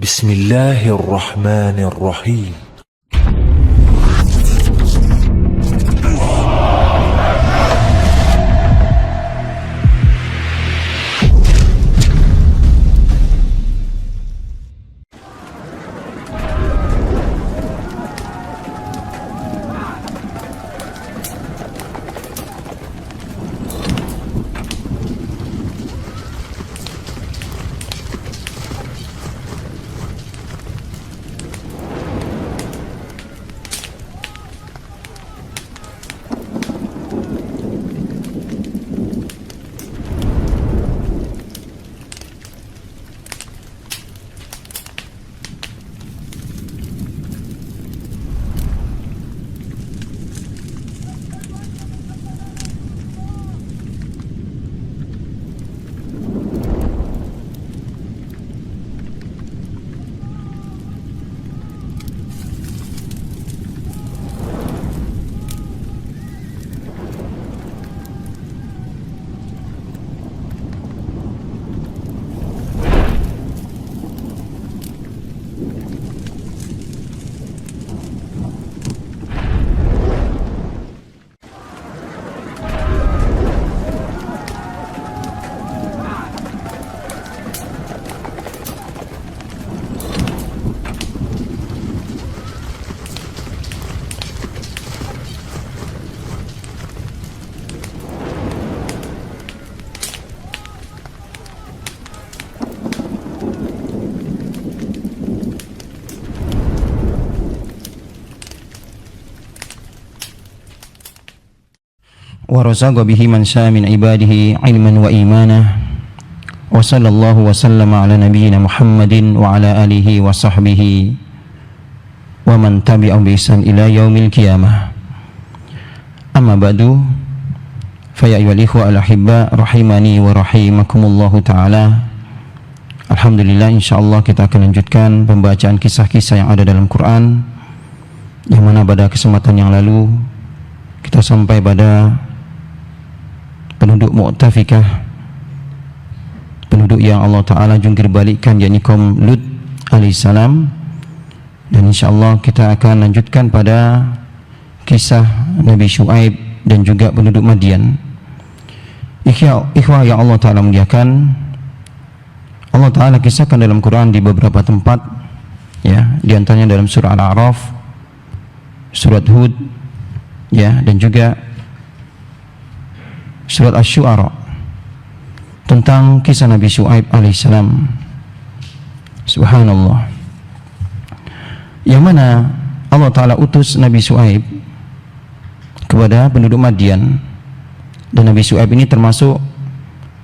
Bismillahirrahmanirrahim. wa razaqa bihi man syaa min ibadihi ilman wa imana wa sallallahu wa sallama ala nabiyyina Muhammadin wa ala alihi wa sahbihi wa man tabi'ahum bi ihsan ila yaumil qiyamah. Amma ba'du, fa ya ayyuhal ikhwa al-ahibba rahimani wa rahimakumullahu ta'ala. Alhamdulillah, insyaallah kita akan lanjutkan pembacaan kisah-kisah yang ada dalam Quran, yang mana pada kesempatan yang lalu kita sampai pada penduduk Mu'tafikah, penduduk yang Allah Ta'ala jungkir balikkan, yakni kaum Lut alaihissalam. Dan insyaAllah kita akan lanjutkan pada kisah Nabi Syuaib dan juga penduduk Madian. Ikhwah yang Allah Ta'ala muliakan, Allah Ta'ala kisahkan dalam Quran di beberapa tempat, ya, di antaranya dalam surah Al-A'raf, surat Hud, ya, dan juga surat Asy-Syu'ara tentang kisah Nabi Syuaib alaihissalam. Subhanallah, yang mana Allah Ta'ala utus Nabi Syuaib kepada penduduk Madian, dan Nabi Syuaib ini termasuk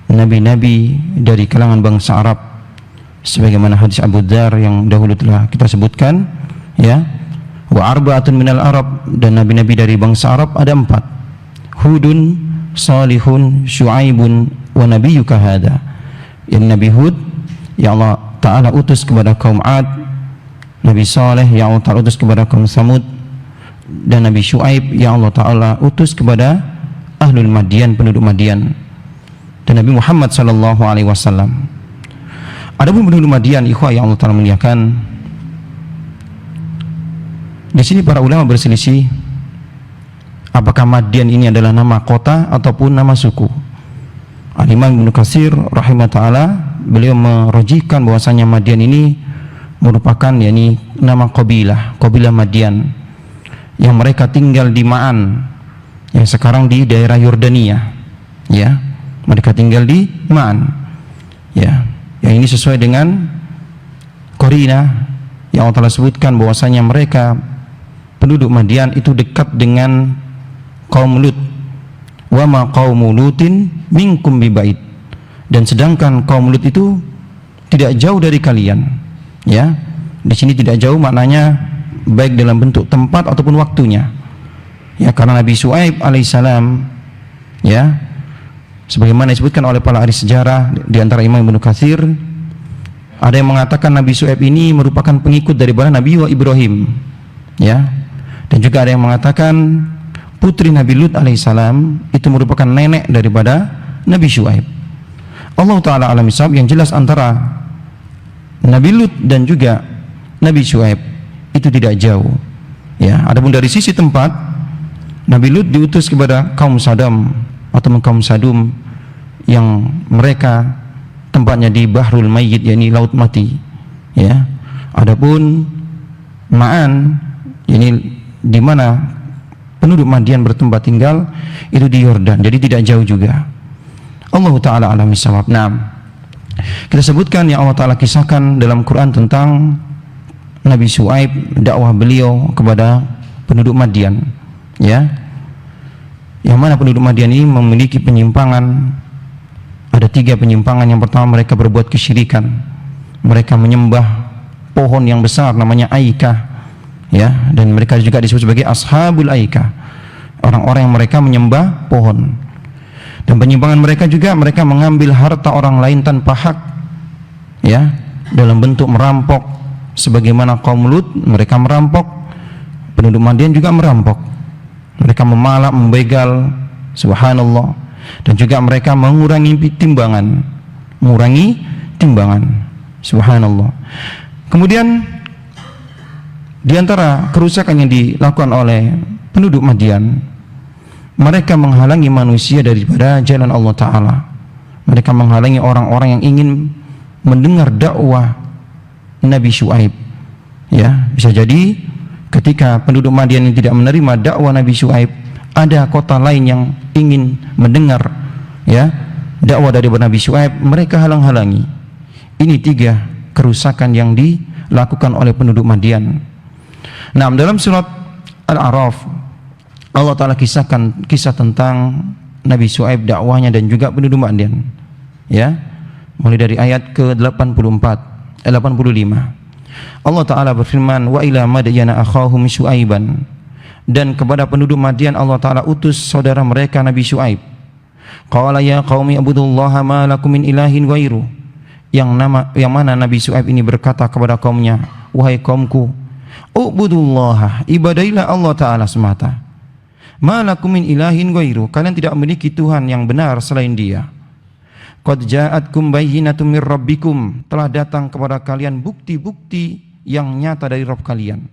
nabi-nabi dari kalangan bangsa Arab, sebagaimana hadis Abu Dzar yang dahulu telah kita sebutkan, ya. Wa arba'atun minal Arab, dan nabi-nabi dari bangsa Arab ada 4. Hudun, Salihun, Syuaibun, wa nabiyyuka hada. Yang Nabi Hud yang Allah Ta'ala utus kepada kaum Ad, Nabi Saleh yang Allah Ta'ala utus kepada kaum Samud, dan Nabi Syuaib yang Allah Ta'ala utus kepada Ahlul Madian, penduduk Madian, dan Nabi Muhammad sallallahu alaihi wasallam. Adapun penduduk Madian, ikhwah yang Allah Ta'ala muliakan, di sini para ulama berselisih apakah Madian ini adalah nama kota ataupun nama suku. Al-Imam Ibnu Katsir rahimahullah ta'ala, beliau merajihkan bahwasanya Madian ini merupakan, yakni nama kabilah Madian yang mereka tinggal di Ma'an, yang sekarang di daerah Yordania, ya. Mereka tinggal di Ma'an, ya. Yang ini sesuai dengan Qarina yang Allah telah sebutkan bahwasanya mereka penduduk Madian itu dekat dengan kaum Lut. Wa ma qaumu Lutin minkum bibait, dan sedangkan kaum Lut itu tidak jauh dari kalian, ya. Di sini tidak jauh maknanya baik dalam bentuk tempat ataupun waktunya, ya, karena Nabi Syuaib alaihissalam, ya, sebagaimana disebutkan oleh para ahli sejarah di antara Imam Ibnu Katsir, ada yang mengatakan Nabi Syuaib ini merupakan pengikut daripada Nabi Ibrahim, ya. Dan juga ada yang mengatakan putri Nabi Lut alaihissalam itu merupakan nenek daripada Nabi Syuaib. Allah Ta'ala alam isab. Yang jelas antara Nabi Lut dan juga Nabi Syuaib itu tidak jauh. Ya, adapun dari sisi tempat, Nabi Lut diutus kepada kaum Sadam atau kaum Sadum yang mereka tempatnya di Bahrul Mayyit, yakni laut mati. Ya. Adapun Ma'an, ini di mana penduduk Madian bertempat tinggal, itu di Yordan, jadi tidak jauh juga. Allah Ta'ala alam bisawab. Nah, kita sebutkan yang Allah Ta'ala kisahkan dalam Quran tentang Nabi Syuaib, dakwah beliau kepada penduduk Madian, ya, yang mana penduduk Madian ini memiliki penyimpangan. Ada 3 penyimpangan. Yang pertama, mereka berbuat kesyirikan, mereka menyembah pohon yang besar namanya Aikah, ya, dan mereka juga disebut sebagai ashabul Aikah, orang-orang yang mereka menyembah pohon. Dan penyimpangan mereka juga, mereka mengambil harta orang lain tanpa hak, ya, dalam bentuk merampok, sebagaimana kaum Lut mereka merampok, penduduk Madian juga merampok, mereka memalak, membegal, subhanallah, dan juga mereka mengurangi timbangan, subhanallah. Kemudian di antara kerusakan yang dilakukan oleh penduduk Madian, mereka menghalangi manusia daripada jalan Allah Ta'ala. Mereka menghalangi orang-orang yang ingin mendengar dakwah Nabi Syuaib. Ya, bisa jadi ketika penduduk Madian yang tidak menerima dakwah Nabi Syuaib, ada kota lain yang ingin mendengar, ya, dakwah dari Nabi Syuaib, mereka halang-halangi. Ini 3 kerusakan yang dilakukan oleh penduduk Madian. Nah, dalam surat Al-A'raf Allah Ta'ala kisahkan kisah tentang Nabi Syuaib, dakwahnya dan juga penduduk Madian, ya, mulai dari ayat ke-85. Allah Ta'ala berfirman, wa ila madyana akhahum Syuaiban, dan kepada penduduk Madian Allah Ta'ala utus saudara mereka Nabi Syuaib. Qala ya qaumi ibudullaha ma lakum min ilahin ghairu, yang mana Nabi Syuaib ini berkata kepada kaumnya, wahai kaumku, ubudullaha, ibadailah Allah Ta'ala semata, ma lakum min ilahin ghairu, kalian tidak memiliki Tuhan yang benar selain Dia. Qad ja'atkum bayyinatun mir rabbikum, telah datang kepada kalian bukti-bukti yang nyata dari Rabb kalian.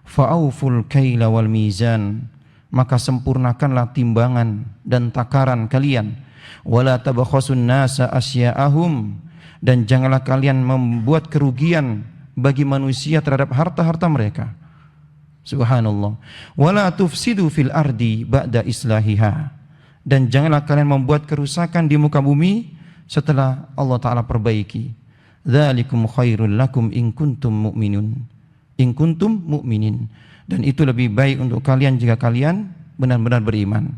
Fa'auful kaila wal mizan, maka sempurnakanlah timbangan dan takaran kalian. Wala tabakhasun nasa asya'ahum, dan janganlah kalian membuat kerugian bagi manusia terhadap harta-harta mereka. Subhanallah. Wala tufsidu fil ardi ba'da islahiha, dan janganlah kalian membuat kerusakan di muka bumi setelah Allah Ta'ala perbaiki. Dzalikum khairul lakum in kuntum mu'minin, dan itu lebih baik untuk kalian jika kalian benar-benar beriman.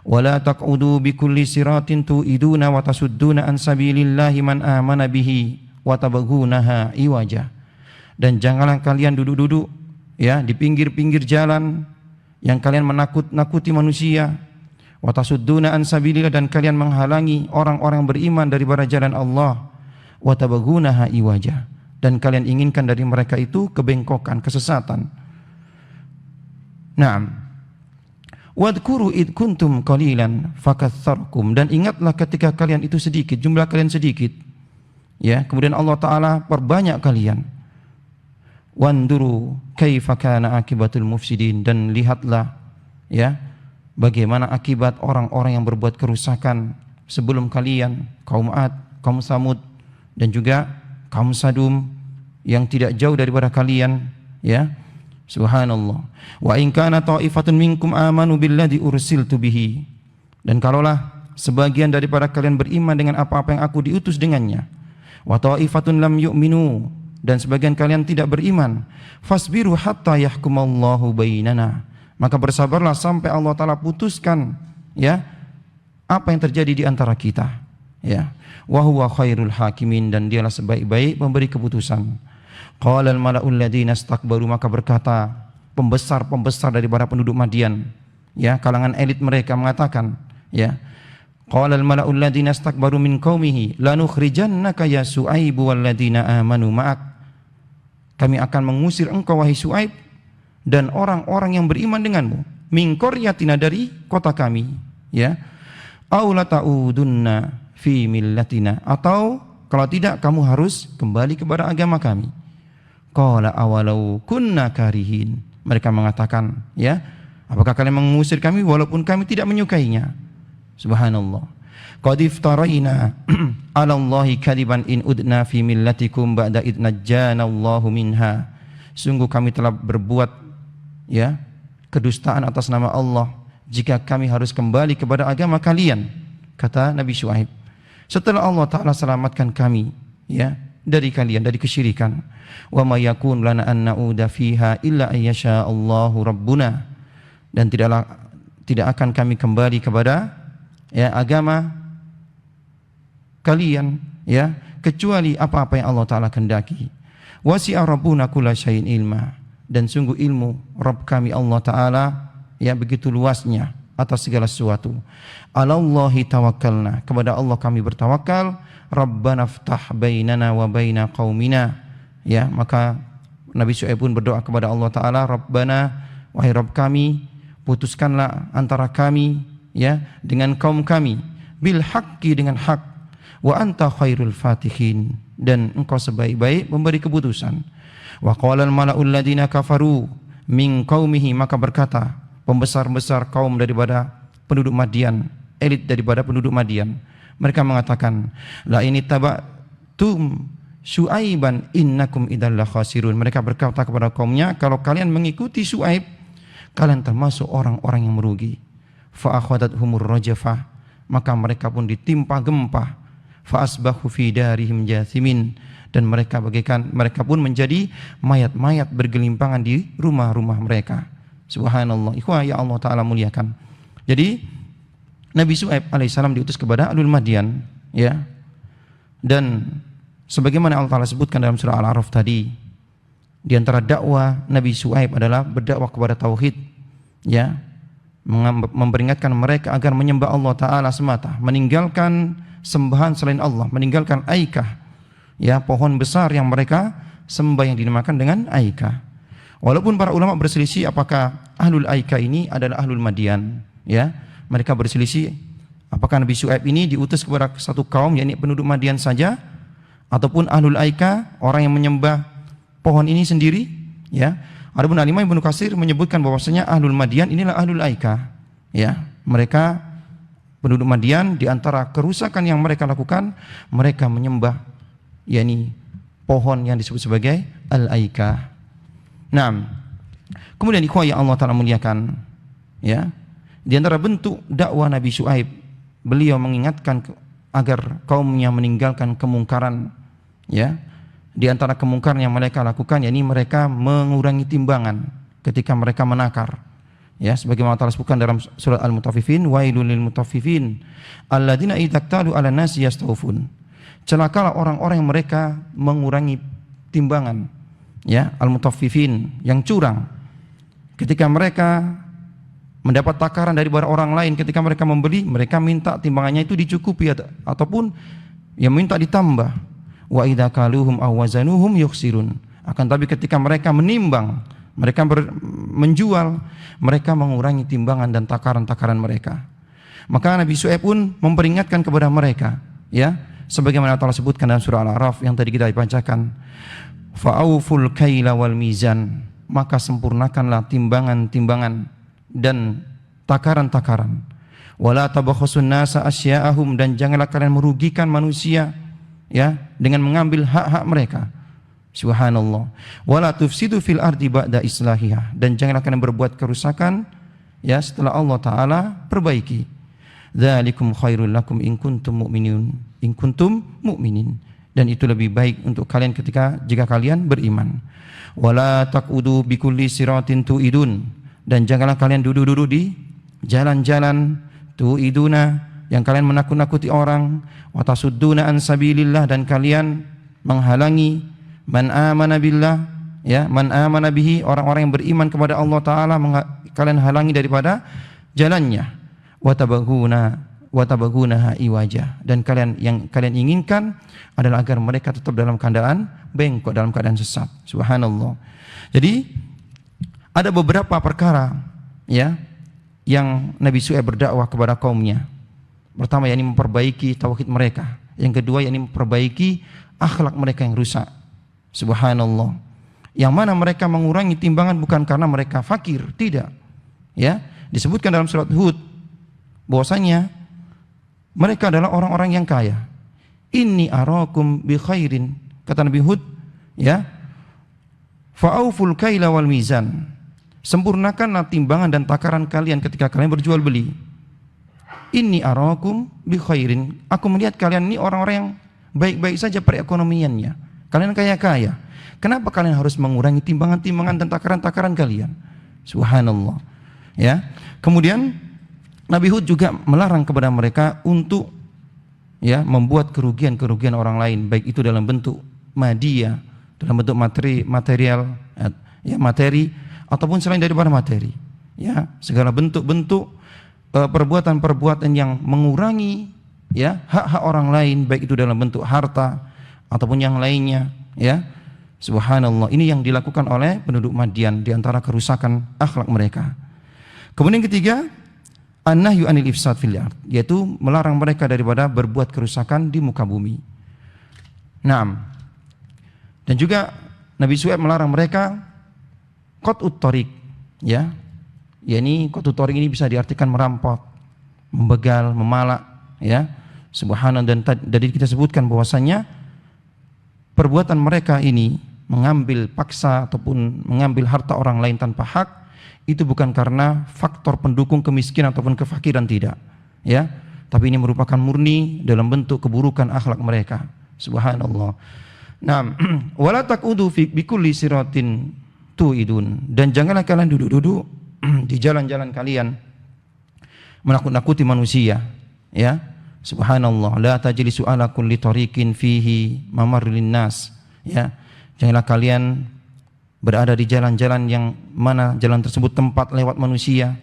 Wala taq'udu bikulli siratin tu'iduna wa tasudduna an sabilillahi man amana bihi wa tabghunaha iwaja, dan janganlah kalian duduk-duduk, ya, di pinggir-pinggir jalan yang kalian menakut-nakuti manusia. Wa tasudduna an sabilillah, dan kalian menghalangi orang-orang beriman daripada jalan Allah. Wa tabghunaha iwaja, dan kalian inginkan dari mereka itu kebengkokan, kesesatan. Naam. Wadhkuru id kuntum qalilan fakatsarkum, dan ingatlah ketika kalian itu sedikit, jumlah kalian sedikit, ya, kemudian Allah Ta'ala perbanyak kalian. Wanduru kaifa kana akibatul mufsidin, dan lihatlah, ya, bagaimana akibat orang-orang yang berbuat kerusakan sebelum kalian, kaum Ad, kaum Samud, dan juga kaum Sadum yang tidak jauh daripada kalian, ya. Subhanallah. Wa in kana ta'ifatun minkum amanu billadzi ursiltu bihi, dan kalaulah sebagian daripada kalian beriman dengan apa-apa yang aku diutus dengannya, wa ta'ifatun lam yu'minu, dan sebagian kalian tidak beriman, fasbiru hatta yahkumallahu bainana, maka bersabarlah sampai Allah Ta'ala putuskan, ya, apa yang terjadi di antara kita, ya. Wa huwa khairul hakimin, dan dialah sebaik-baik pemberi keputusan. Qala al-mala'ul ladzina istakbaru, maka berkata pembesar-pembesar daripada penduduk Madian, ya, kalangan elit mereka mengatakan, ya, qala al-mala'ul ladzina istakbaru min qaumihi lanukhrijannaka ya Syuaib wal ladzina amanu ma'ak, kami akan mengusir engkau wahai Syuaib dan orang-orang yang beriman denganmu, min qaryatina, dari kota kami, ya, aw la ta'udunna fi millatina, atau Kalau tidak, kamu harus kembali kepada agama kami. Qala awalau kunna karihin. Mereka mengatakan, ya, apakah kalian mengusir kami walaupun kami tidak menyukainya? Subhanallah. Qad iftaraina 'ala Allahi kadiban in udna fi millatikum ba'da id najjana Allahu minha. Sungguh kami telah berbuat, ya, kedustaan atas nama Allah jika kami harus kembali kepada agama kalian, kata Nabi Syuaib. Setelah Allah Ta'ala selamatkan kami, ya, dari kalian, dari kesyirikan. Wa ma yakun lana an na'uda fiha illa ayyasha Allahu Rabbuna. Dan tidak akan kami kembali kepada, ya, agama kalian, ya, kecuali apa-apa yang Allah Ta'ala kehendaki. Wasi'a Rabbuna kulla syai'in ilma. Dan sungguh ilmu Rabb kami Allah Ta'ala, ya, begitu luasnya atas segala sesuatu. Alallahi tawakkalna, kepada Allah kami bertawakal. Rabbana ftah bainana wa baina qaumina. Ya, maka Nabi Syuaib pun berdoa kepada Allah Ta'ala, Rabbana, wahai Rabb kami, putuskanlah antara kami, ya, dengan kaum kami, bil haqqi, dengan hak, wa anta khairul fatihin, dan engkau sebaik-baik memberi keputusan. Wa qala al mala'ul ladina kafaru min qaumihi, maka berkata pembesar-besar kaum daripada penduduk Madian, elit daripada penduduk Madian, mereka mengatakan, la ini tabatum Syuaiban innakum idzal khasirun. Mereka berkata kepada kaumnya, kalau kalian mengikuti Syuaib, kalian termasuk orang-orang yang merugi. Fa akhadathumur rajafah, maka mereka pun ditimpa gempa. Fa asbahu fi darihim jathimin, dan mereka pun menjadi mayat-mayat bergelimpangan di rumah-rumah mereka. Subhanallah. Ikhwah ya Allah Ta'ala muliakan. Jadi Nabi Syuaib alaihissalam diutus kepada Ahlul Madian, ya. Dan sebagaimana Allah Ta'ala sebutkan dalam surah Al-A'raf tadi, di antara dakwah Nabi Syuaib adalah berdakwah kepada tauhid, ya, memperingatkan mereka agar menyembah Allah Ta'ala semata, meninggalkan sembahan selain Allah, meninggalkan Aikah, ya, pohon besar yang mereka sembah yang dinamakan dengan Aikah. Walaupun para ulama berselisih apakah Ahlul Aikah ini adalah Ahlul Madian, ya, mereka berselisih apakah Nabi Syuaib ini diutus kepada satu kaum, yakni penduduk Madian saja, ataupun Ahlul Aikah, orang yang menyembah pohon ini sendiri, ya. Adapun Al-Imam Ibnu Katsir menyebutkan bahwasanya Ahlul Madian inilah Ahlul Aikah, ya. Mereka penduduk Madian, di antara kerusakan yang mereka lakukan, mereka menyembah, yakni pohon yang disebut sebagai Al-Aikah. Nah, kemudian ikhwah yang Allah Ta'ala muliakan, ya, di antara bentuk dakwah Nabi Syuaib, beliau mengingatkan agar kaumnya meninggalkan kemungkaran, ya. Di antara kemungkaran yang mereka lakukan, yakni mereka mengurangi timbangan ketika mereka menakar, ya, sebagaimana Allah sebutkan dalam surat Al-Mutaffifin, wailul lil mutaffifin alladzina idza iktalu 'alan nasi yastawfun. Celakalah orang-orang yang mereka mengurangi timbangan, ya, al-mutaffifin, yang curang. Ketika mereka mendapat takaran dari orang lain, ketika mereka membeli, mereka minta timbangannya itu dicukupi ataupun yang minta ditambah. Wa idza kaluhum aw wazanuhum yukhsirun. Akan tapi ketika mereka menimbang, mereka menjual, mereka mengurangi timbangan dan takaran-takaran mereka. Maka Nabi Syuaib pun memperingatkan kepada mereka, ya, sebagaimana Allah sebutkan dalam surah Al-A'raf yang tadi kita bacakan, fa'auful kaila wal mizan, maka sempurnakanlah timbangan-timbangan dan takaran-takaran. Wala tabakhasun nasa asya'ahum, dan janganlah kalian merugikan manusia, ya, dengan mengambil hak-hak mereka. Subhanallah. Wala tufsidu fil ardi ba'da islahiha, dan janganlah kalian berbuat kerusakan, ya, setelah Allah Ta'ala perbaiki. Dzalikum khairul lakum in kuntum mu'minin, dan itu lebih baik untuk kalian jika kalian beriman. Wala taqudu bikulli siratin tu'idun, dan janganlah kalian duduk-duduk di jalan-jalan tu'iduna, yang kalian menakut-nakuti orang, wa tasudduna an sabilillah, dan kalian menghalangi man amana billah, ya, man amana bihi, orang-orang yang beriman kepada Allah Ta'ala, kalian halangi daripada jalannya. Wa tabagunaha iwaja, dan yang kalian inginkan adalah agar mereka tetap dalam keadaan bengkok, dalam keadaan sesat. Subhanallah. Jadi ada beberapa perkara, ya, yang Nabi Syuaib berdakwah kepada kaumnya. Pertama, yakni memperbaiki tauhid mereka, Yang kedua yakni memperbaiki akhlak mereka yang rusak. Subhanallah. Yang mana mereka mengurangi timbangan bukan karena mereka fakir, tidak. Ya, disebutkan dalam surat Hud bahwasanya mereka adalah orang-orang yang kaya. Inni arakum bi khairin, kata Nabi Hud, ya. Fa'auful kaila wal mizan. Sempurnakanlah timbangan dan takaran kalian ketika kalian berjual beli. Inni arakum bi khairin. Aku melihat kalian ini orang-orang yang baik-baik saja perekonomiannya. Kalian kaya-kaya. Kenapa kalian harus mengurangi timbangan-timbangan dan takaran-takaran kalian? Subhanallah. Ya. Kemudian Nabi Hud juga melarang kepada mereka untuk ya membuat kerugian-kerugian orang lain, baik itu dalam bentuk madiyah, dalam bentuk material, ya materi, ataupun selain daripada materi. Ya, segala bentuk-bentuk perbuatan-perbuatan yang mengurangi ya hak-hak orang lain, baik itu dalam bentuk harta ataupun yang lainnya, ya. Subhanallah, ini yang dilakukan oleh penduduk Madian di antara kerusakan akhlak mereka. Kemudian ketiga, an-nahyu anil ifsad fil ard, yaitu melarang mereka daripada berbuat kerusakan di muka bumi. Naam. Dan juga Nabi Syuaib melarang mereka qat'ut thariq, ya. Yakni qat'ut thariq ini bisa diartikan merampok, membegal, memalak, ya. Subhanallah, dan tadi kita sebutkan bahwasanya perbuatan mereka ini mengambil paksa ataupun mengambil harta orang lain tanpa hak, itu bukan karena faktor pendukung kemiskinan ataupun kefakiran, tidak, ya, tapi ini merupakan murni dalam bentuk keburukan akhlak mereka. Subhanallah. Nah, wala taqudu fi bikulli siratin tuidun, dan janganlah kalian duduk-duduk di jalan-jalan kalian menakut-nakuti manusia, ya. Subhanallah, la tajlisu ala kulli tariqin fihi mamarril nas, ya. Janganlah kalian berada di jalan-jalan yang mana jalan tersebut tempat lewat manusia,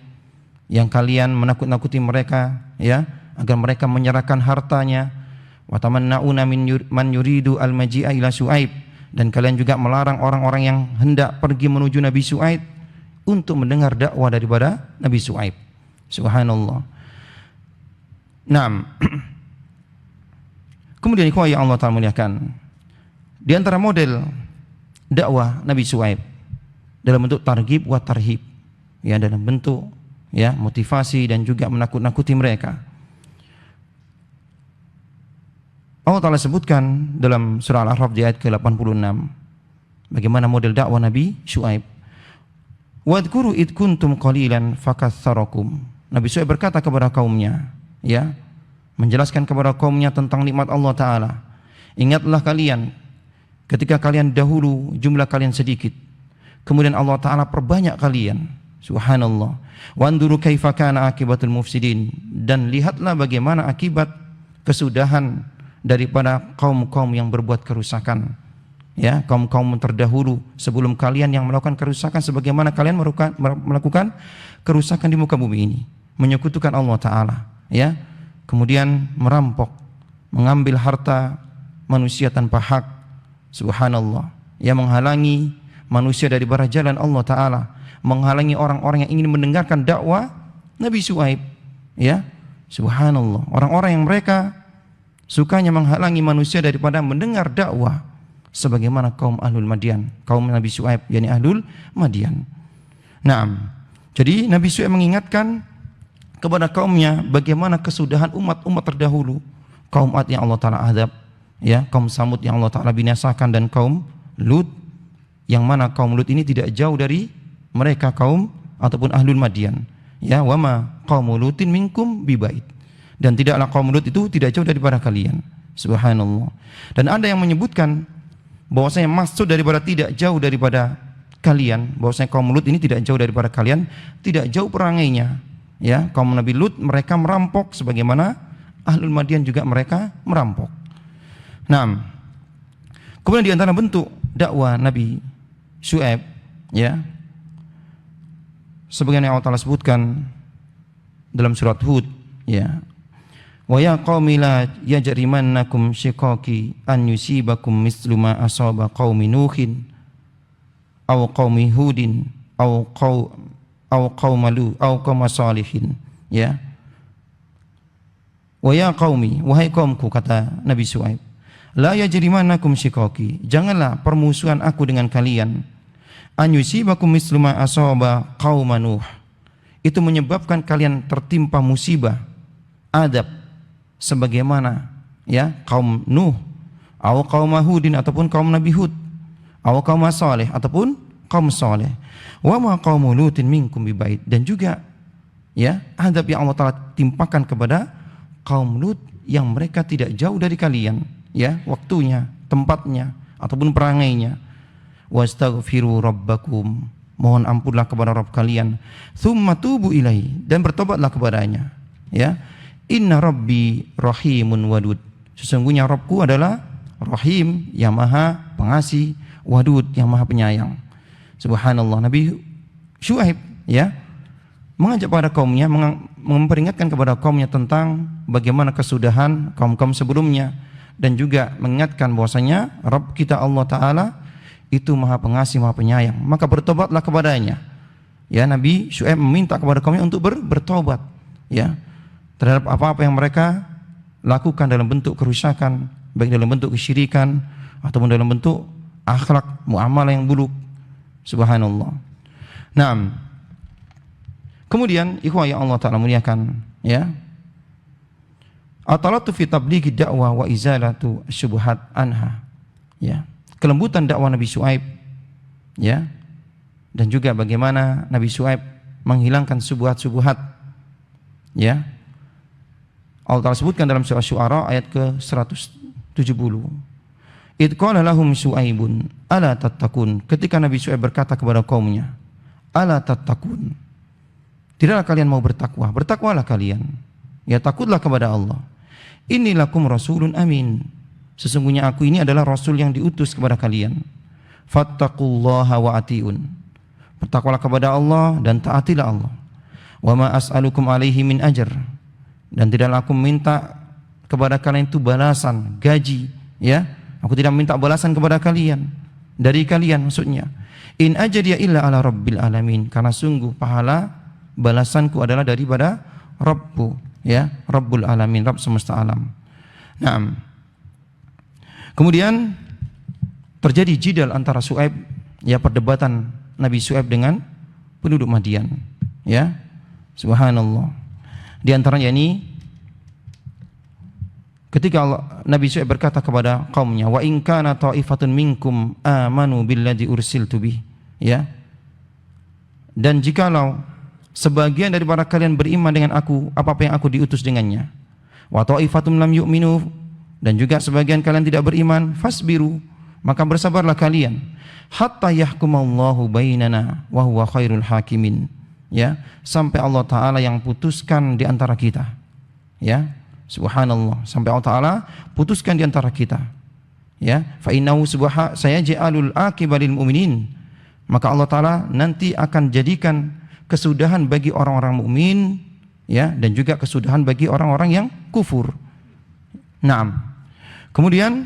yang kalian menakut-nakuti mereka, ya, agar mereka menyerahkan hartanya. Wa tamannauna man yuridu al-maji'a ila Syuaib, dan kalian juga melarang orang-orang yang hendak pergi menuju Nabi Syuaib untuk mendengar dakwah daripada Nabi Syuaib. Subhanallah. Naam. Kemudian ikhwah yang Allah Ta'ala muliakan, di antara model dakwah Nabi Syuaib dalam bentuk targhib wa tarhib, ya, dalam bentuk ya motivasi dan juga menakut-nakuti mereka. Allah Ta'ala sebutkan dalam surah Al-A'raf di ayat ke-86 bagaimana model dakwah Nabi Syuaib. Wadhkuru id kuntum qalilan fakatsarakum. Nabi Syuaib berkata kepada kaumnya, ya, menjelaskan kepada kaumnya tentang nikmat Allah Ta'ala. Ingatlah kalian ketika kalian dahulu jumlah kalian sedikit, kemudian Allah Ta'ala perbanyak kalian. Subhanallah. Wanduru kaifa kana akibatul mufsidin, dan lihatlah bagaimana akibat kesudahan daripada kaum-kaum yang berbuat kerusakan, ya, kaum-kaum terdahulu sebelum kalian yang melakukan kerusakan sebagaimana kalian melakukan kerusakan di muka bumi ini, menyekutukan Allah Ta'ala, ya, kemudian merampok, mengambil harta manusia tanpa hak. Subhanallah, yang menghalangi manusia dari barah jalan Allah Ta'ala, menghalangi orang-orang yang ingin mendengarkan dakwah Nabi Syuaib, ya. Subhanallah, orang-orang yang mereka sukanya menghalangi manusia daripada mendengar dakwah, sebagaimana kaum Ahlul Madian, kaum Nabi Syuaib, yakni Ahlul Madian. Naam. Jadi Nabi Syuaib mengingatkan kepada kaumnya bagaimana kesudahan umat-umat terdahulu, kaum Ad yang Allah Ta'ala azab, ya, kaum Samud yang Allah Ta'ala binasakan, dan kaum Lut, yang mana kaum Lut ini tidak jauh dari mereka kaum ataupun Ahlul Madian, ya, wama qaumu Lutin minkum bibait, dan tidaklah kaum Lut itu tidak jauh daripada kalian. Subhanallah. Dan ada yang menyebutkan bahwasanya maksud daripada tidak jauh daripada kalian, bahwasanya kaum Lut ini tidak jauh daripada kalian, tidak jauh perangainya, ya. Kaum Nabi Lut mereka merampok sebagaimana Ahlul Madian juga mereka merampok. Nah, kemudian di antara bentuk dakwah Nabi Syuaib, ya, sebagaimana Allah Ta'ala sebutkan dalam surat Hud, ya, wa ya qaumi la yajrimannakum shiqaqi an yusibakum mislu ma asaba qaumi nuhin aw qaumi hudin aw qaum Lut aw qaum salihin, ya. Wa ya qaumi, wahai kaumku, kata Nabi Syuaib, la yajrimannakum shiqaqi, janganlah permusuhan aku dengan kalian, an yusibakum mislu ma asaba qauma Nuh, itu menyebabkan kalian tertimpa musibah, adab sebagaimana ya kaum Nuh, atau kaum Hudin ataupun kaum Nabi Hud, atau kaum Saleh ataupun kaum Saleh. Wa ma qaum Lutin minkum bibait, dan juga ya adab yang Allah Taala timpakan kepada kaum Lut yang mereka tidak jauh dari kalian, ya waktunya, tempatnya ataupun perangainya. Wastaghfiru rabbakum, mohon ampunlah kepada Rabb kalian, tsumma tubu ilaihi, dan bertobatlah kepadanya, ya. Inna rabbi rahimun wadud, sesungguhnya Rabbku adalah rahim, yang maha pengasih, wadud, yang maha penyayang. Subhanallah, Nabi Syuaib ya mengajak pada kaumnya, memperingatkan kepada kaumnya tentang bagaimana kesudahan kaum-kaum sebelumnya, dan juga mengingatkan bahwasanya Rabb kita Allah Ta'ala itu maha pengasih, maha penyayang, maka bertobatlah kepadanya. Ya, Nabi Syuaib meminta kepada kaumnya untuk bertobat ya terhadap apa-apa yang mereka lakukan dalam bentuk kerusakan, baik dalam bentuk kesyirikan ataupun dalam bentuk akhlak muamalah yang buruk. Subhanallah. Naam. Kemudian ikhwah yang Allah Ta'ala muliakan, ya, atalatu fi tablighi dakwah wa izalatu syubhat anha, ya, kelembutan dakwah Nabi Syuaib, ya, dan juga bagaimana Nabi Syuaib menghilangkan syubhat-syubhat, ya. Allah Ta'ala sebutkan dalam surah Syu'ara ayat ke-170. Idh qala lahum Syuaibun ala tattaqun, ketika Nabi Syuaib berkata kepada kaumnya, ala tattaqun, tidaklah kalian mau bertakwa, bertakwalah kalian, ya takutlah kepada Allah. Inni lakum rasulun amin, sesungguhnya aku ini adalah rasul yang diutus kepada kalian. Fattaqullaha wa atiun, bertakwalah kepada Allah dan taatilah Allah. Wa ma as'alukum alaihi min ajr, dan tidaklah aku minta kepada kalian itu balasan, gaji, ya. Aku tidak minta balasan kepada kalian, dari kalian maksudnya. In ajriya illa ala rabbil alamin, karena sungguh pahala balasanku adalah daripada Rabbku, ya, Rabbul alamin, Rabb semesta alam. Naam. Kemudian terjadi jidal antara Syuaib, ya, perdebatan Nabi Syuaib dengan penduduk Madian, ya. Subhanallah. Di antaranya ini ketika Nabi Syuaib berkata kepada kaumnya, wa in kana ta'ifatun minkum amanu billadzi ursiltu bih, ya. Dan jikalau sebagian daripada kalian beriman dengan aku, apa-apa yang aku diutus dengannya, wa ta'ifatum lam yu'minu, dan juga sebagian kalian tidak beriman, fasbiru, maka bersabarlah kalian, hatta yahkumallahu bainana wa huwa khairul hakimin, ya, sampai Allah Ta'ala yang putuskan di antara kita, ya. Subhanallah, sampai Allah Ta'ala putuskan di antara kita, ya. Fa innahu sayaj'alul aqibalil mu'minin, maka Allah Ta'ala nanti akan jadikan kesudahan bagi orang-orang mukmin, ya, dan juga kesudahan bagi orang-orang yang kufur. Naam. Kemudian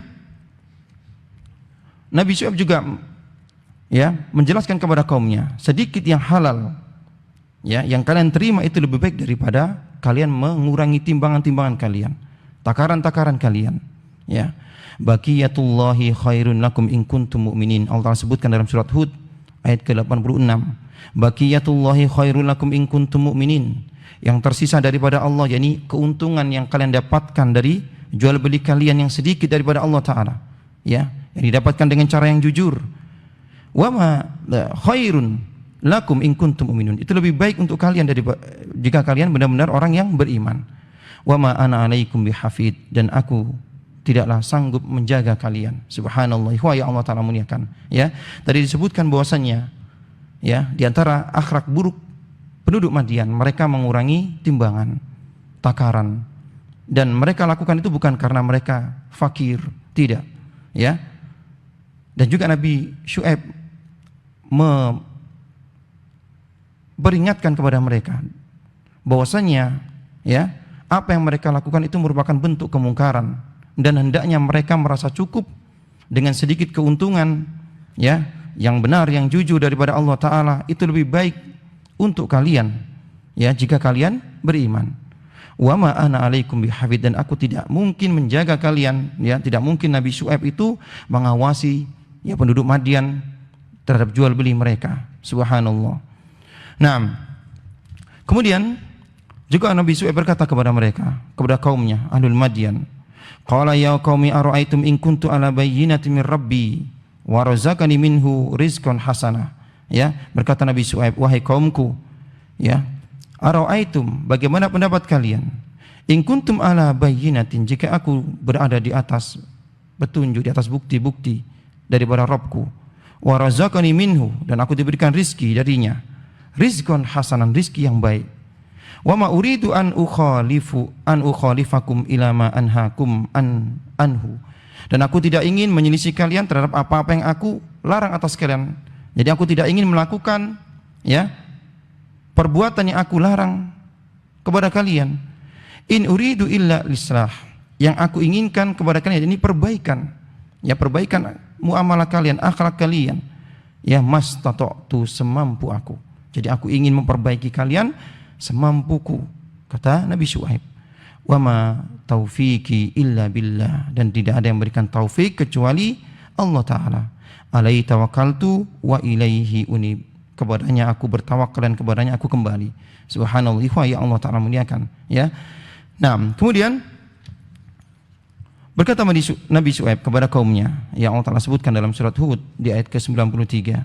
Nabi Syuaib juga, ya, menjelaskan kepada kaumnya, sedikit yang halal, ya, yang kalian terima itu lebih baik daripada kalian mengurangi timbangan-timbangan kalian, takaran-takaran kalian, ya. Baqiyatullahi khairun lakum in kuntum mu'minin, Allah Ta'ala sebutkan dalam surat Hud ayat ke-86. Baqiyatullahi khairun lakum in kuntum mu'minin, yang tersisa daripada Allah, yakni keuntungan yang kalian dapatkan dari jual beli kalian yang sedikit daripada Allah Ta'ala, ya, yang didapatkan dengan cara yang jujur. Wa ma khairun lakum in kuntum mu'minun, itu lebih baik untuk kalian jika kalian benar-benar orang yang beriman. Wa ma ana alaikum bihafid, dan aku tidaklah sanggup menjaga kalian. Subhanallah, wa ya Allah Ta'ala muliakan, ya. Tadi disebutkan bahwasannya, ya, di antara akhlak buruk penduduk Madian, mereka mengurangi timbangan, takaran, dan mereka lakukan itu bukan karena mereka fakir, tidak, ya. Dan juga Nabi Syuaib beringatkan kepada mereka bahwasanya, ya, apa yang mereka lakukan itu merupakan bentuk kemungkaran, dan hendaknya mereka merasa cukup dengan sedikit keuntungan, ya, yang benar, yang jujur daripada Allah Ta'ala, itu lebih baik untuk kalian, ya, jika kalian beriman. Wa ma ana alaikum bihafid, dan aku tidak mungkin menjaga kalian, ya, tidak mungkin Nabi Syuaib itu mengawasi ya penduduk Madian terhadap jual beli mereka. Subhanallah. Nah, kemudian juga Nabi Syuaib berkata kepada mereka, kepada kaumnya Ahlul Madian, qala ya qaumi ara'aitum in kuntu ala bayyinatin min rabbi wa razaqani minhu rizqan hasanah. Ya, berkata Nabi Syuaib, wahai kaumku, ya, ara'aitum, bagaimana pendapat kalian, in kuntum ala bayyinatin, jika aku berada di atas petunjuk, di atas bukti-bukti daripada Rabbku, wa razaqani minhu, dan aku diberikan rizki darinya, rizqan hasanan, rizki yang baik, wa ma uridu an ukhalifakum ila ma anhaakum anhu, dan aku tidak ingin menyelisih kalian terhadap apa-apa yang aku larang atas kalian. Jadi aku tidak ingin melakukan ya perbuatan yang aku larang kepada kalian. In uridu illa lislah, yang aku inginkan kepada kalian ini perbaikan, ya, perbaikan muamalah kalian, akhlak kalian, ya, mastata'tu, semampu aku. Jadi aku ingin memperbaiki kalian semampuku, kata Nabi Syuaib. Wa ma taufiqi illa billah, dan tidak ada yang memberikan taufik kecuali Allah Ta'ala. Alaihi tawakkaltu wa ilaihi unib, kepadanya aku bertawakal dan kepadanya aku kembali. Subhanallah, ya Allah Ta'ala muliakan, ya. Nah, kemudian berkata Nabi Syuaib kepada kaumnya, yang Allah Ta'ala sebutkan dalam surat Hud di ayat ke-93,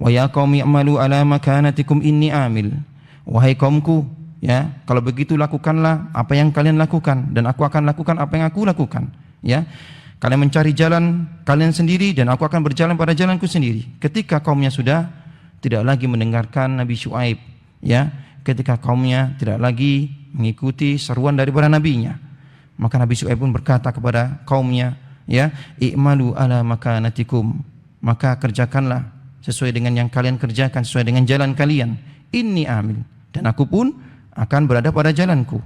wa ya qaumi amalu ala makanatikum inni amil, wahai kaumku, ya, kalau begitu lakukanlah apa yang kalian lakukan dan aku akan lakukan apa yang aku lakukan, ya. Kalian mencari jalan kalian sendiri dan aku akan berjalan pada jalanku sendiri. Ketika kaumnya sudah tidak lagi mendengarkan Nabi Syuaib, ya, ketika kaumnya tidak lagi mengikuti seruan daripada nabinya, maka Nabi Syuaib pun berkata kepada kaumnya, ya, i'malu ala makanatikum, maka kerjakanlah sesuai dengan yang kalian kerjakan, sesuai dengan jalan kalian. Inni amil, dan aku pun akan berada pada jalanku.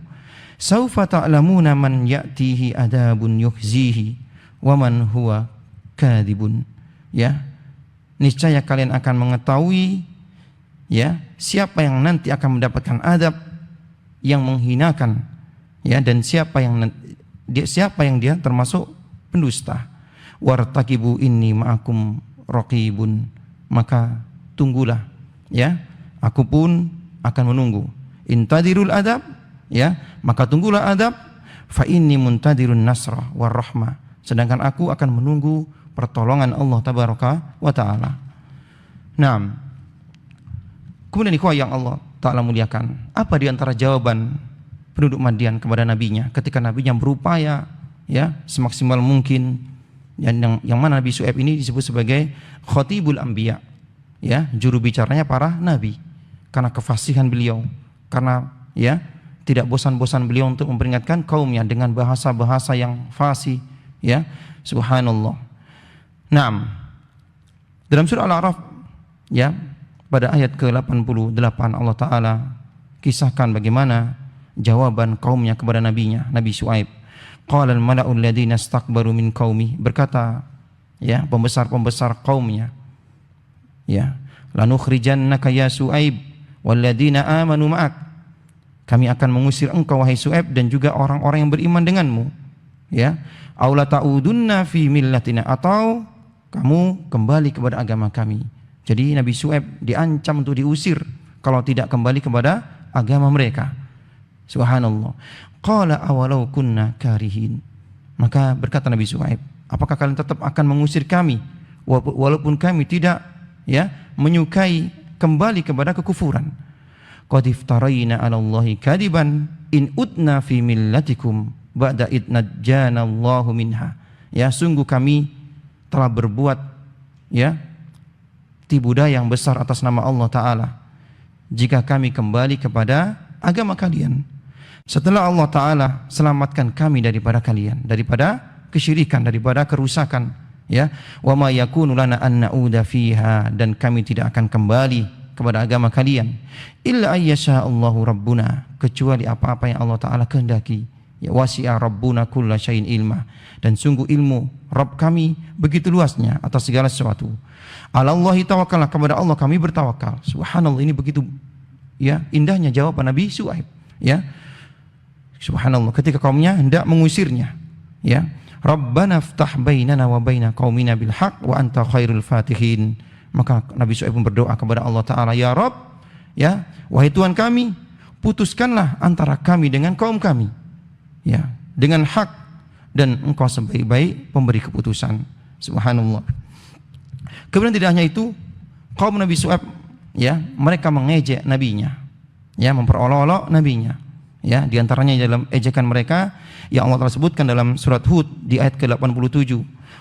Saufa ta'lamuna man ya'tihi adabun yukhzihi wa man huwa kadhibun, ya, niscaya kalian akan mengetahui, ya, siapa yang nanti akan mendapatkan adab yang menghinakan, ya, dan siapa yang dia termasuk pendusta. Wartaqibu inni ma'akum raqibun, maka tunggulah, ya, aku pun akan menunggu. Intadirul adab, ya, maka tunggulah adab. Fa inni muntadirun nasra war rahmah, sedangkan aku akan menunggu pertolongan Allah Tabaraka wa Ta'ala. Nah, kemudian ikhwah yang Allah Ta'ala muliakan, apa di antara jawaban penduduk Madian kepada nabinya ketika nabinya berupaya, ya, semaksimal mungkin, yang mana Nabi Syuaib ini disebut sebagai khatibul anbiya, ya, juru bicaranya para nabi, karena kefasihan beliau, karena, ya, tidak bosan-bosan beliau untuk memperingatkan kaumnya dengan bahasa-bahasa yang fasih, ya, subhanallah. Naam, dalam surah Al-A'raf, ya, pada ayat ke-88 Allah Ta'ala kisahkan bagaimana jawaban kaumnya kepada nabinya, Nabi Syuaib. Qala al-mala'u alladhina istakbaru min qaumi, berkata, ya, pembesar-pembesar kaumnya, ya, lanukhrijannaka ya Syuaib walladhina amanu ma'ak, kami akan mengusir engkau wahai Syuaib dan juga orang-orang yang beriman denganmu, ya, aula ta'udunna fi millatina, atau kamu kembali kepada agama kami. Jadi Nabi Syuaib diancam untuk diusir kalau tidak kembali kepada agama mereka. Subhanallah. Qala awalau kunna karihin, maka berkata Nabi Syuaib, apakah kalian tetap akan mengusir kami walaupun kami tidak, ya, menyukai kembali kepada kekufuran. Qad iftarayna 'ala Allahi kadiban in udna fi millatikum ba'da id najjana Allahu minha, ya, sungguh kami telah berbuat, ya, tipu daya yang besar atas nama Allah Ta'ala jika kami kembali kepada agama kalian setelah Allah Ta'ala selamatkan kami daripada kalian, daripada kesyirikan, daripada kerusakan, ya. Wa ma yakunu lana an na'uda fiha, dan kami tidak akan kembali kepada agama kalian illa ayyasha Allahu rabbuna, kecuali apa-apa yang Allah Ta'ala kehendaki. Ya, wasi'a rabbuna kulla syai'in ilma, dan sungguh ilmu Rabb kami begitu luasnya atas segala sesuatu. Alallahi tawakkalna, kepada Allah kami bertawakal. Subhanallah, ini begitu, ya, indahnya jawaban Nabi Syuaib, ya. Subhanallah, ketika kaumnya hendak mengusirnya, ya. Rabbana ftah bainana wa baina qaumina bil haq wa anta khairul fatihin. Maka Nabi Syuaib pun berdoa kepada Allah Ta'ala, ya Rabb, ya, wahai Tuhan kami, putuskanlah antara kami dengan kaum kami, ya, dengan hak, dan engkau sebaik-baik pemberi keputusan. Subhanallah. Kemudian tidak hanya itu, kaum Nabi Syuaib, ya, mereka mengejek nabinya, ya, memperolok-olok nabinya, ya. Di antaranya dalam ejekan mereka yang Allah telah sebutkan dalam surat Hud di ayat ke-87,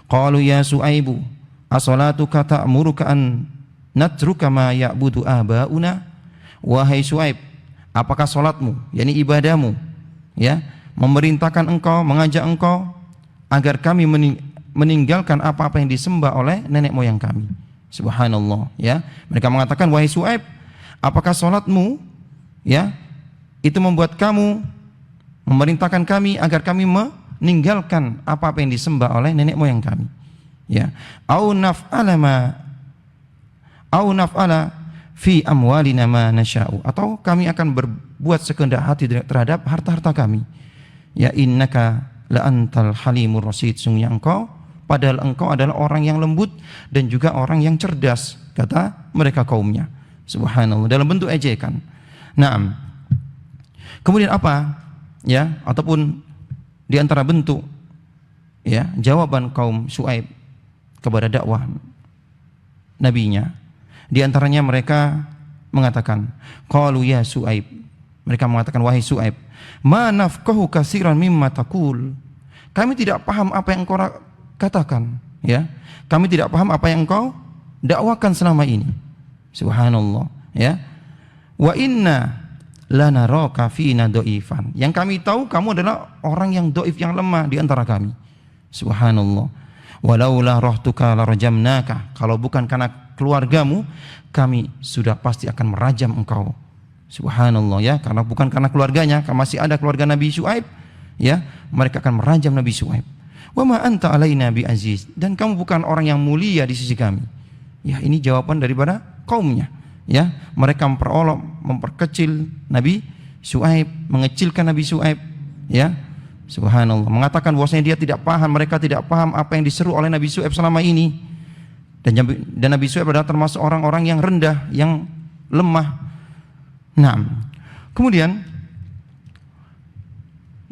qalu ya Syuaibu as-salatuka ta'muruka an natruka ma ya'budu abauna. Wahai Syuaib, apakah salatmu, yakni ibadahmu, ya, memerintahkan engkau, mengajak engkau agar kami meninggalkan apa-apa yang disembah oleh nenek moyang kami. Subhanallah, ya. Mereka mengatakan, wahai Syuaib, apakah salatmu, ya, itu membuat kamu memerintahkan kami agar kami meninggalkan apa-apa yang disembah oleh nenek moyang kami, ya. Au naf'ala fi amwalina ma nasya'u, atau kami akan berbuat sekehendak hati terhadap harta-harta kami. Ya, innaka la antal halimur rasyid, sungguhnya engkau, padahal engkau adalah orang yang lembut dan juga orang yang cerdas, kata mereka kaumnya. Subhanallah, dalam bentuk ejekan. Naam. Kemudian apa? Ya, ataupun di antara bentuk, ya, jawaban kaum Syuaib kepada dakwah nabinya, di antaranya mereka mengatakan, qalu ya Syuaib, mereka mengatakan, wahai Syuaib, ma nafqahu katsiran mimma taqul, kami tidak paham apa yang engkau katakan, ya, kami tidak paham apa yang engkau dakwakan selama ini. Subhanallah, ya. Wa inna lanaraka fina dhaifan, yang kami tahu kamu adalah orang yang dhaif, yang lemah di antara kami. Subhanallah. Walaula rahtuka larajamnaka, kalau bukan karena keluargamu, kami sudah pasti akan merajam engkau. Subhanallah, ya, karena bukan karena keluarganya, karena masih ada keluarga Nabi Syuaib, ya, mereka akan merajam Nabi Syuaib. Wa ma anta alaina bi aziz, dan kamu bukan orang yang mulia di sisi kami. Ya, ini jawaban daripada kaumnya, ya. Mereka memperolok, memperkecil Nabi Syuaib, mengecilkan Nabi Syuaib, ya. Subhanallah, mengatakan bahwasanya dia tidak paham, mereka tidak paham apa yang diseru oleh Nabi Syuaib selama ini. Dan Nabi Syuaib adalah termasuk orang-orang yang rendah, yang lemah. Nah, kemudian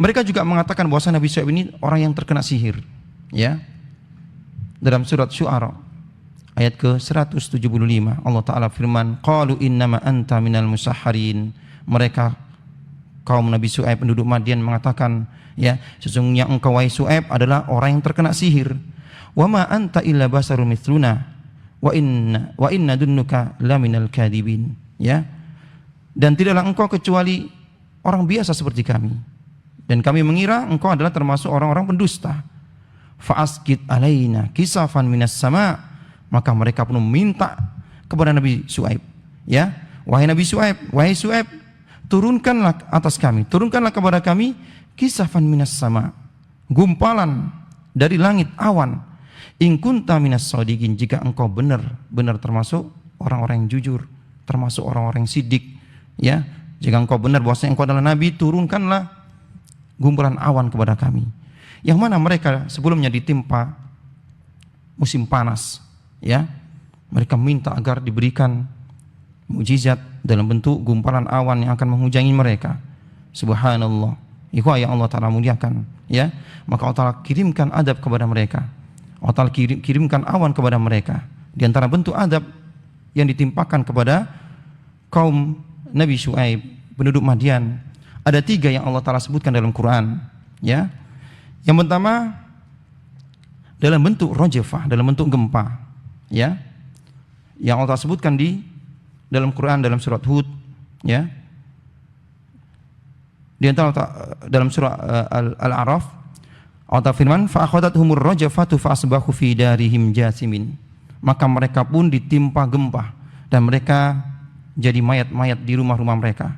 mereka juga mengatakan bahwa Nabi Syuaib ini orang yang terkena sihir, ya. Dalam surat Syu'ara ayat ke-175 Allah Ta'ala firman, qalu innama anta minal musahharin. Mereka kaum Nabi Syuaib penduduk Madian mengatakan, ya, sesungguhnya engkau wahai Syuaib adalah orang yang terkena sihir. Wa ma anta illa basarun mithluna wa inna dunnuka laminal kadibin, ya. Dan tidaklah engkau kecuali orang biasa seperti kami, dan kami mengira engkau adalah termasuk orang-orang pendusta. Fa asqit alaina kisafan minas sama, maka mereka pun meminta kepada Nabi Syuaib, ya, wahai Nabi Syuaib, wahai Syuaib, turunkanlah atas kami, turunkanlah kepada kami kisafan minas sama, gumpalan dari langit awan, in kunta minas shadiqin, jika engkau benar-benar termasuk orang-orang yang jujur, termasuk orang-orang yang sidik, ya. Jika engkau benar bahwasanya engkau adalah nabi, turunkanlah gumpalan awan kepada kami. Yang mana mereka sebelumnya ditimpa musim panas, ya. Mereka minta agar diberikan mukjizat dalam bentuk gumpalan awan yang akan menghujani mereka. Subhanallah, itu yang Allah Ta'ala muliakan, ya. Maka Allah Ta'ala kirimkan adab kepada mereka. Allah Ta'ala kirimkan awan kepada mereka. Di antara bentuk adab yang ditimpakan kepada kaum Nabi Syuaib, penduduk Madian, ada 3 yang Allah Ta'ala sebutkan dalam Quran, ya. Yang pertama dalam bentuk rajafah, dalam bentuk gempa, ya, yang Allah Ta'ala sebutkan di dalam Quran, dalam surat Hud, ya. Di antara dalam surah Al-A'raf, Allah firman, fa akhadathumur rajafatu fa asbahu fi darihim jasimin. Maka mereka pun ditimpa gempa dan mereka jadi mayat-mayat di rumah-rumah mereka.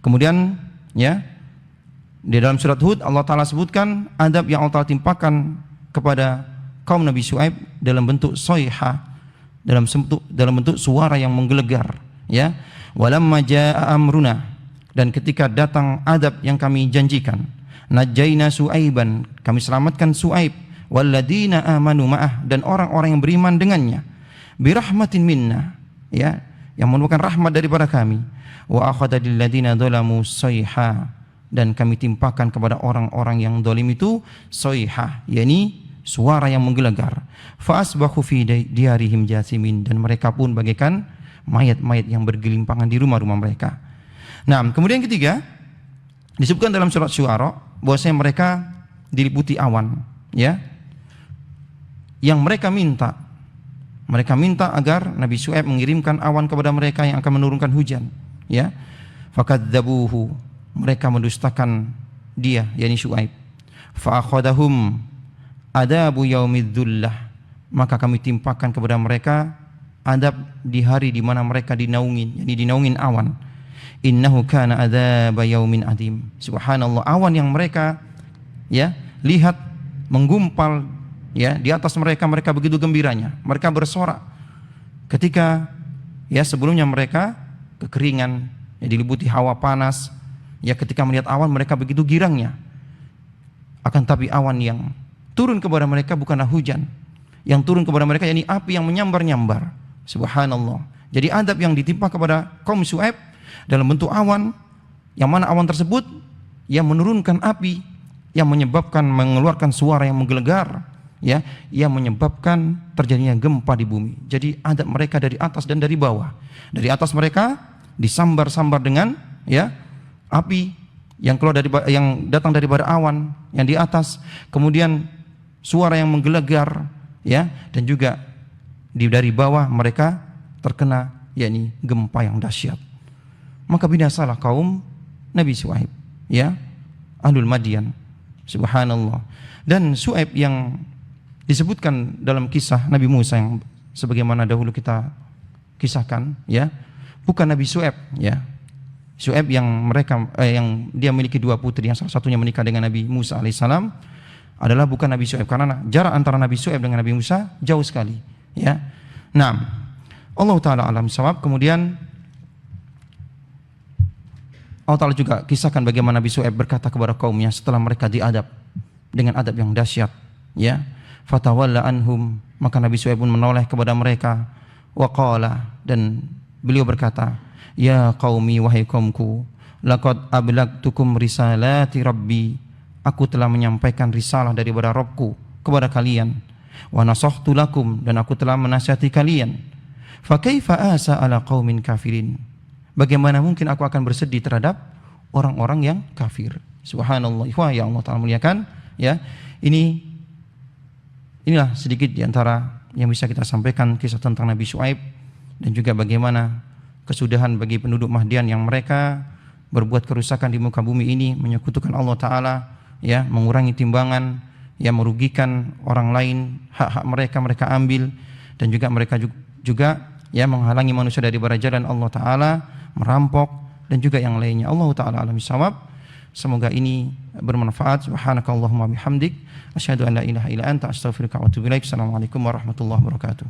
Kemudian, ya, di dalam surat Hud Allah Ta'ala sebutkan adab yang Allah Ta'ala timpakan kepada kaum Nabi Syuaib dalam bentuk soyha, dalam bentuk suara yang menggelegar, ya. Walamma jaa amruna, Dan ketika datang adab yang kami janjikan, najjaina Su'aiban, kami selamatkan Su'aib, walladzina amanu ma'ah, dan orang-orang yang beriman dengannya, birahmatin minna, ya, yang merupakan rahmat daripada kami, wa akhadha lilladzina dzalamu sayha, dan kami timpakan kepada orang-orang yang zalim itu sayha, yakni suara yang menggelegar, fa asbahu fi diyarihim jasimin, dan mereka pun bagaikan mayat-mayat yang bergelimpangan di rumah-rumah mereka. Nah, kemudian ketiga disebutkan dalam surat Syu'ara bahwasanya mereka diliputi awan, ya, yang mereka minta agar Nabi Syu'aib mengirimkan awan kepada mereka yang akan menurunkan hujan, ya. Fakadzabuhu, mereka mendustakan dia, yakni Syu'aib. Fa akhadahum adabu yaumidzullah, maka kami timpakan kepada mereka adab di hari di mana mereka dinaungin, yakni dinaungin awan. Innahu kana adzaba yaumin adim. Subhanallah, awan yang mereka, ya, lihat menggumpal, ya, di atas mereka begitu gembiranya. Mereka bersorak ketika, ya, sebelumnya mereka kekeringan, ya, diliputi hawa panas, ya, ketika melihat awan mereka begitu girangnya. Akan tapi awan yang turun kepada mereka bukanlah hujan, yang turun kepada mereka yakni api yang menyambar-nyambar. Subhanallah. Jadi adab yang ditimpa kepada kaum Syu'aib dalam bentuk awan, yang mana awan tersebut yang menurunkan api, yang menyebabkan mengeluarkan suara yang menggelegar, ya, yang menyebabkan terjadinya gempa di bumi. Jadi adab mereka dari atas dan dari bawah. Dari atas mereka disambar-sambar dengan, ya, api yang keluar yang datang daripada awan yang di atas, kemudian suara yang menggelegar, ya, dan juga dari bawah mereka terkena, yakni gempa yang dahsyat. Maka binasalah kaum Nabi Syu'aib, ya, Ahlul Madyan. Subhanallah. Dan Syu'aib yang disebutkan dalam kisah Nabi Musa yang sebagaimana dahulu kita kisahkan, ya, bukan Nabi Syu'aib, ya. Syu'aib yang yang dia memiliki dua putri, yang salah satunya menikah dengan Nabi Musa alaihissalam, adalah bukan Nabi Syu'aib, karena jarak antara Nabi Syu'aib dengan Nabi Musa jauh sekali, ya. Nah, Allah Ta'ala alam sawab. Kemudian Allah Ta'ala juga kisahkan bagaimana Nabi Syu'aib berkata kepada kaumnya setelah mereka diadab dengan adab yang dahsyat, ya. Fatawalla anhum, maka Nabi Syu'aib pun menoleh kepada mereka, wa qala, dan beliau berkata, ya qaumi, wahai kaumku, laqad ablagtukum risalati rabbi, aku telah menyampaikan risalah daripada Rabbku kepada kalian, wa nasahtu lakum, dan aku telah menasihati kalian, fa kaifa asa ala qaumin kafirin, bagaimana mungkin aku akan bersedih terhadap orang-orang yang kafir. Subhanallah. Wah, ya Allah Ta'ala muliakan, ya. Inilah sedikit di antara yang bisa kita sampaikan kisah tentang Nabi Syu'aib, dan juga bagaimana kesudahan bagi penduduk Madian yang mereka berbuat kerusakan di muka bumi ini, menyekutukan Allah Ta'ala, ya, mengurangi timbangan, ya, merugikan orang lain, hak-hak mereka ambil, dan juga mereka juga, ya, menghalangi manusia dari jalan Allah Ta'ala, merampok, dan juga yang lainnya. Allah Ta'ala alam bisawab. Semoga ini bermanfaat. Subhanakallahumma bihamdik, asyhadu an la ilaha illa anta, astaghfiruka wa atubu ilaik. Assalamualaikum warahmatullahi wabarakatuh.